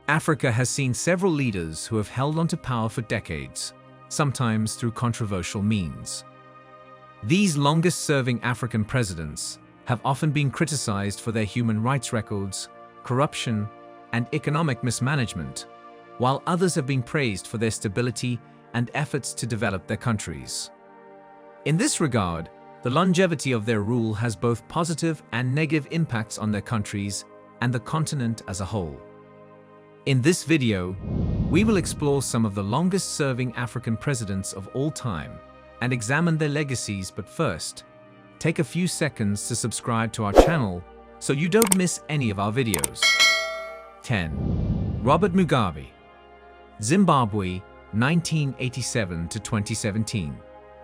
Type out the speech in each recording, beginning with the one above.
Africa has seen several leaders who have held onto power for decades, sometimes through controversial means. These longest-serving African presidents have often been criticized for their human rights records, corruption, and economic mismanagement, while others have been praised for their stability and efforts to develop their countries. In this regard, the longevity of their rule has both positive and negative impacts on their countries and the continent as a whole. In this video, we will explore some of the longest-serving African presidents of all time and examine their legacies, but first, take a few seconds to subscribe to our channel so you don't miss any of our videos. 10. Robert Mugabe, Zimbabwe, 1987 to 2017,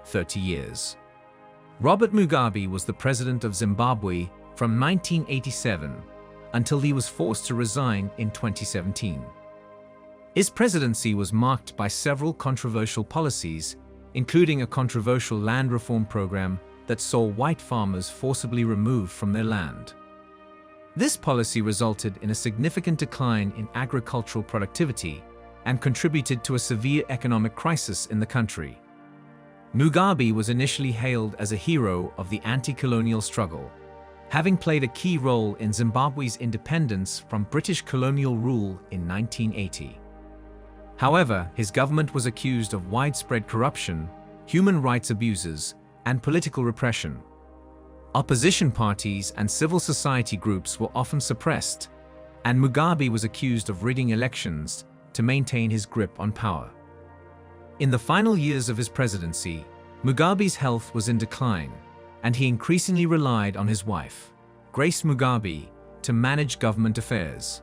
30 years. Robert Mugabe was the president of Zimbabwe from 1987 until he was forced to resign in 2017. His presidency was marked by several controversial policies, including a controversial land reform program that saw white farmers forcibly removed from their land. This policy resulted in a significant decline in agricultural productivity and contributed to a severe economic crisis in the country. Mugabe was initially hailed as a hero of the anti-colonial struggle, having played a key role in Zimbabwe's independence from British colonial rule in 1980. However, his government was accused of widespread corruption, human rights abuses, and political repression. Opposition parties and civil society groups were often suppressed, and Mugabe was accused of rigging elections to maintain his grip on power. In the final years of his presidency, Mugabe's health was in decline, and he increasingly relied on his wife, Grace Mugabe, to manage government affairs.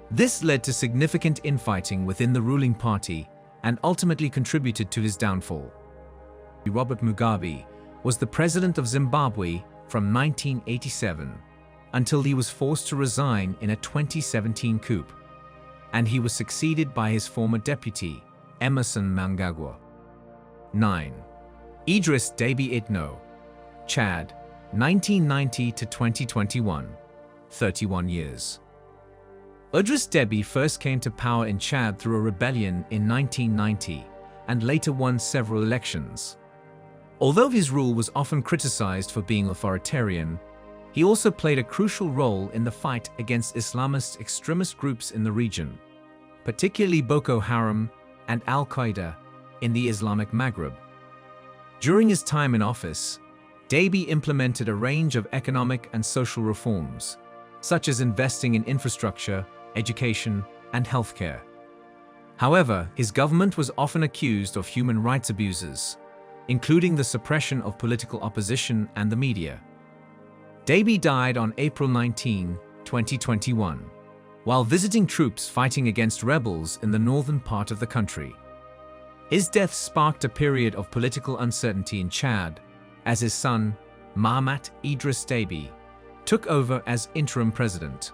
This led to significant infighting within the ruling party and ultimately contributed to his downfall. Robert Mugabe was the president of Zimbabwe from 1987 until he was forced to resign in a 2017 coup, and he was succeeded by his former deputy, Emmerson Mnangagwa. 9. Idris Déby Itno, Chad, 1990 to 2021, 31 years. Idris Déby first came to power in Chad through a rebellion in 1990 and later won several elections. Although his rule was often criticized for being authoritarian, he also played a crucial role in the fight against Islamist extremist groups in the region, particularly Boko Haram and Al-Qaeda in the Islamic Maghreb. During his time in office, Déby implemented a range of economic and social reforms, such as investing in infrastructure, education, and healthcare. However, his government was often accused of human rights abuses, including the suppression of political opposition and the media. Déby died on April 19, 2021, while visiting troops fighting against rebels in the northern part of the country. His death sparked a period of political uncertainty in Chad, as his son, Mahamat Idris Déby, took over as interim president.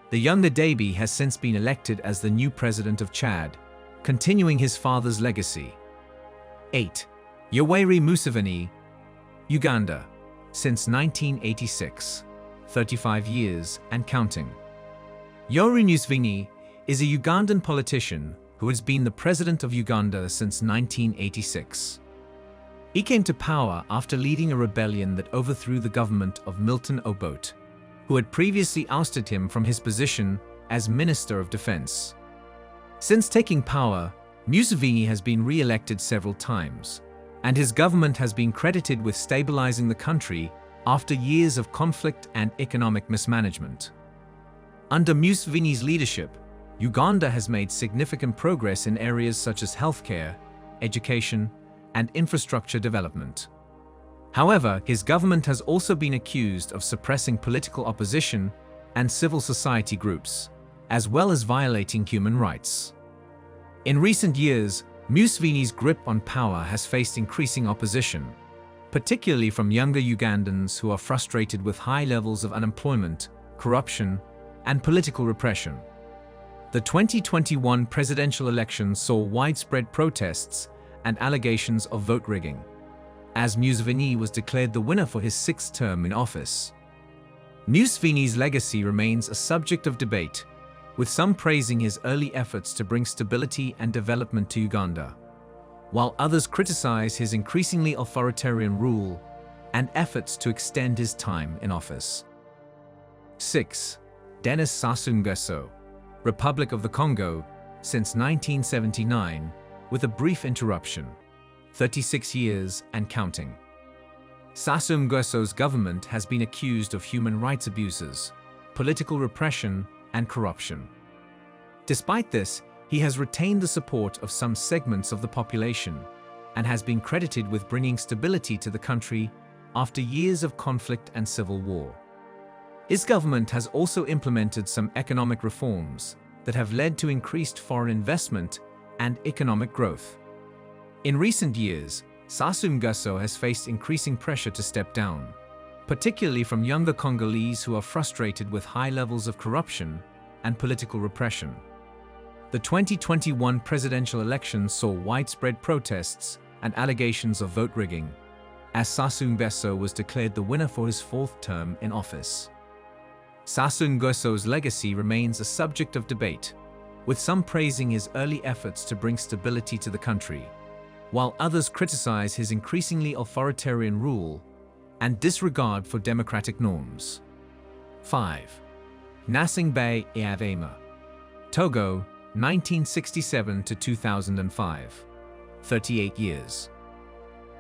The younger Déby has since been elected as the new president of Chad, continuing his father's legacy. 8. Yoweri Museveni, Uganda, since 1986, 35 years and counting. Yoweri Museveni is a Ugandan politician who has been the president of Uganda since 1986. He came to power after leading a rebellion that overthrew the government of Milton Obote, who had previously ousted him from his position as Minister of Defense. Since taking power, Museveni has been re-elected several times, and his government has been credited with stabilizing the country after years of conflict and economic mismanagement. Under Museveni's leadership, Uganda has made significant progress in areas such as healthcare, education, and infrastructure development. However, his government has also been accused of suppressing political opposition and civil society groups, as well as violating human rights. In recent years, Museveni's grip on power has faced increasing opposition, particularly from younger Ugandans who are frustrated with high levels of unemployment, corruption, and political repression. The 2021 presidential election saw widespread protests and allegations of vote rigging, as Museveni was declared the winner for his sixth term in office. Museveni's legacy remains a subject of debate, with some praising his early efforts to bring stability and development to Uganda, while others criticize his increasingly authoritarian rule and efforts to extend his time in office. 6. Denis Sassou Nguesso, Republic of the Congo, since 1979, with a brief interruption, 36 years and counting. Sassou Nguesso's government has been accused of human rights abuses, political repression, and corruption. Despite this, he has retained the support of some segments of the population and has been credited with bringing stability to the country after years of conflict and civil war. His government has also implemented some economic reforms that have led to increased foreign investment and economic growth. In recent years, Sassou Nguesso has faced increasing pressure to step down, particularly from younger Congolese who are frustrated with high levels of corruption and political repression. The 2021 presidential election saw widespread protests and allegations of vote rigging, as Sassou Nguesso was declared the winner for his fourth term in office. Sassou Nguesso's legacy remains a subject of debate, with some praising his early efforts to bring stability to the country, while others criticize his increasingly authoritarian rule and disregard for democratic norms. 5. Gnassingbé Eyadéma, Togo, 1967 to 2005, 38 years.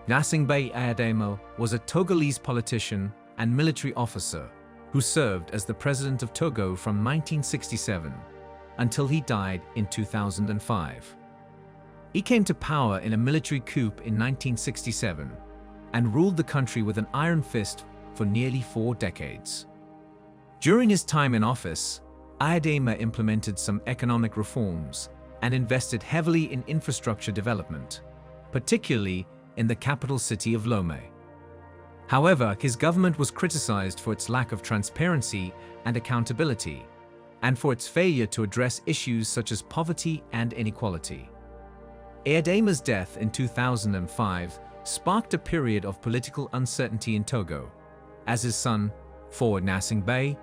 Gnassingbé Eyadéma was a Togolese politician and military officer who served as the president of Togo from 1967 until he died in 2005. He came to power in a military coup in 1967 and ruled the country with an iron fist for nearly 4 decades. During his time in office, Eyadéma implemented some economic reforms and invested heavily in infrastructure development, particularly in the capital city of Lomé. However, his government was criticized for its lack of transparency and accountability, and for its failure to address issues such as poverty and inequality. Eyadéma's death in 2005 sparked a period of political uncertainty in Togo, as his son, Gnassingbé,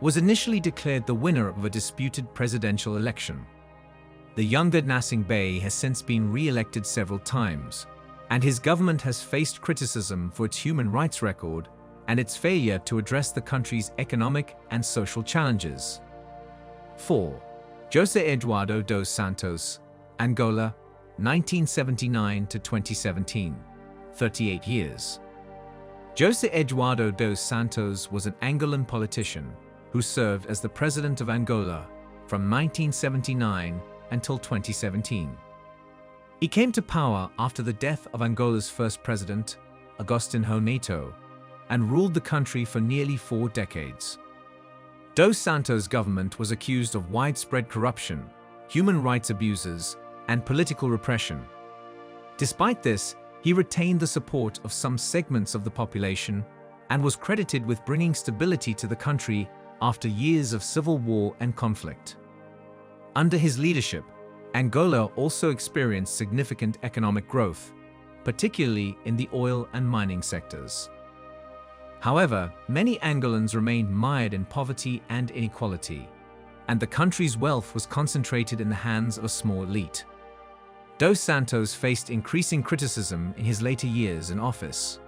was initially declared the winner of a disputed presidential election. The younger Gnassingbé has since been re-elected several times, and his government has faced criticism for its human rights record and its failure to address the country's economic and social challenges. 4. José Eduardo dos Santos, Angola, 1979 to 2017, 38 years. José Eduardo dos Santos was an Angolan politician who served as the president of Angola from 1979 until 2017. He came to power after the death of Angola's first president, Agostinho Neto, and ruled the country for nearly 4 decades. Dos Santos' government was accused of widespread corruption, human rights abuses, and political repression. Despite this, he retained the support of some segments of the population and was credited with bringing stability to the country after years of civil war and conflict. Under his leadership, Angola also experienced significant economic growth, particularly in the oil and mining sectors. However, many Angolans remained mired in poverty and inequality, and the country's wealth was concentrated in the hands of a small elite. Dos Santos faced increasing criticism in his later years in office,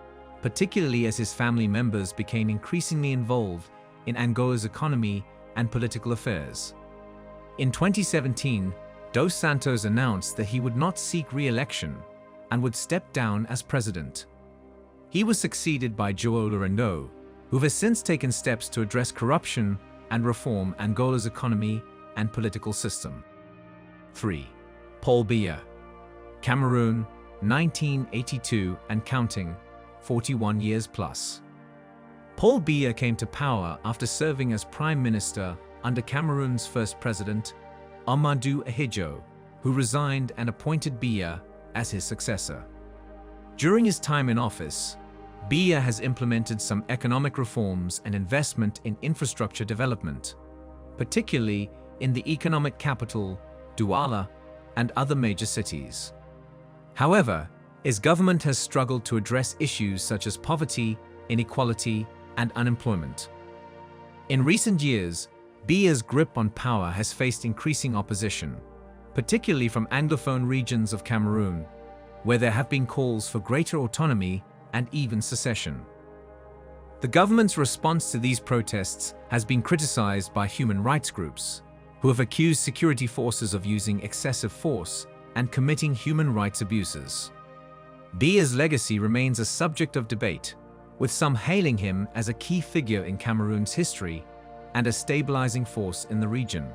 particularly as his family members became increasingly involved in Angola's economy and political affairs. In 2017, Dos Santos announced that he would not seek re-election and would step down as president. He was succeeded by João Lourenço, who has since taken steps to address corruption and reform Angola's economy and political system. 3. Paul Biya, Cameroon, 1982 and counting, 41 years plus. Paul Biya came to power after serving as prime minister under Cameroon's first president, Amadou Ahidjo, who resigned and appointed Biya as his successor. During his time in office, Biya has implemented some economic reforms and investment in infrastructure development, particularly in the economic capital, Douala, and other major cities. However, his government has struggled to address issues such as poverty, inequality, and unemployment. In recent years, Biya's grip on power has faced increasing opposition, particularly from Anglophone regions of Cameroon, where there have been calls for greater autonomy and even secession. The government's response to these protests has been criticized by human rights groups, who have accused security forces of using excessive force and committing human rights abuses. Biya's legacy remains a subject of debate, with some hailing him as a key figure in Cameroon's history and a stabilizing force in the region,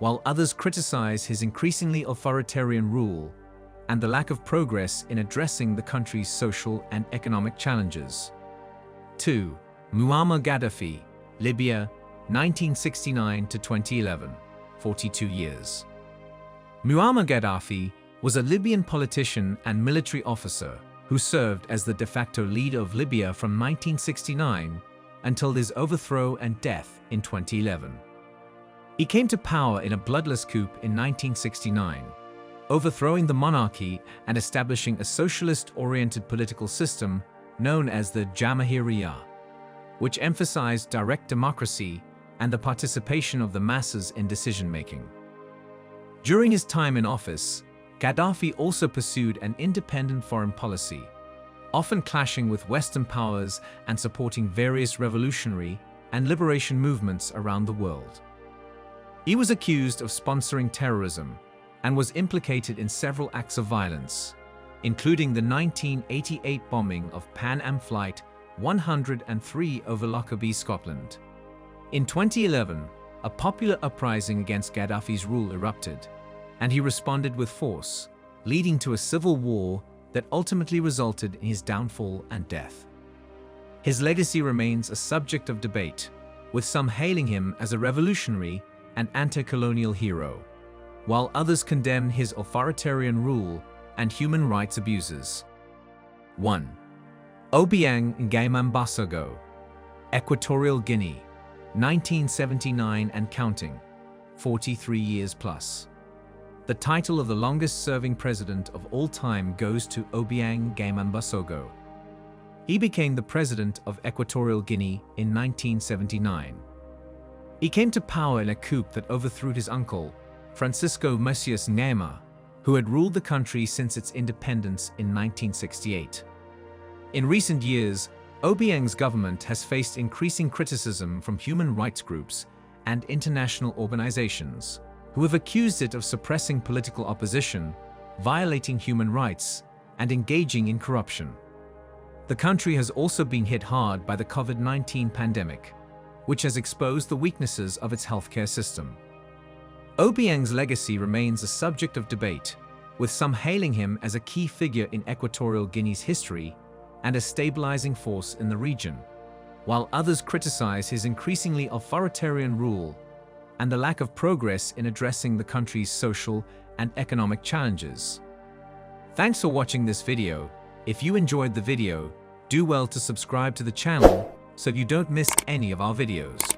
while others criticize his increasingly authoritarian rule and the lack of progress in addressing the country's social and economic challenges. 2. Muammar Gaddafi, Libya, 1969 to 2011, 42 years. Muammar Gaddafi was a Libyan politician and military officer who served as the de facto leader of Libya from 1969 until his overthrow and death in 2011. He came to power in a bloodless coup in 1969, overthrowing the monarchy and establishing a socialist-oriented political system known as the Jamahiriya, which emphasized direct democracy and the participation of the masses in decision-making. During his time in office, Gaddafi also pursued an independent foreign policy, often clashing with Western powers and supporting various revolutionary and liberation movements around the world. He was accused of sponsoring terrorism and was implicated in several acts of violence, including the 1988 bombing of Pan Am Flight 103 over Lockerbie, Scotland. In 2011, a popular uprising against Gaddafi's rule erupted, and he responded with force, leading to a civil war that ultimately resulted in his downfall and death. His legacy remains a subject of debate, with some hailing him as a revolutionary and anti-colonial hero, while others condemn his authoritarian rule and human rights abuses. 1. Obiang Nguema Mbasogo, Equatorial Guinea, 1979 and counting, 43 years plus. The title of the longest-serving president of all time goes to Obiang Nguema Mbasogo. He became the president of Equatorial Guinea in 1979. He came to power in a coup that overthrew his uncle, Francisco Messias Nguema, who had ruled the country since its independence in 1968. In recent years, Obiang's government has faced increasing criticism from human rights groups and international organizations, who have accused it of suppressing political opposition, violating human rights, and engaging in corruption. The country has also been hit hard by the COVID-19 pandemic, which has exposed the weaknesses of its healthcare system. Obiang's legacy remains a subject of debate, with some hailing him as a key figure in Equatorial Guinea's history and a stabilizing force in the region, while others criticize his increasingly authoritarian rule and the lack of progress in addressing the country's social and economic challenges. Thanks for watching this video. If you enjoyed the video, do well to subscribe to the channel so you don't miss any of our videos.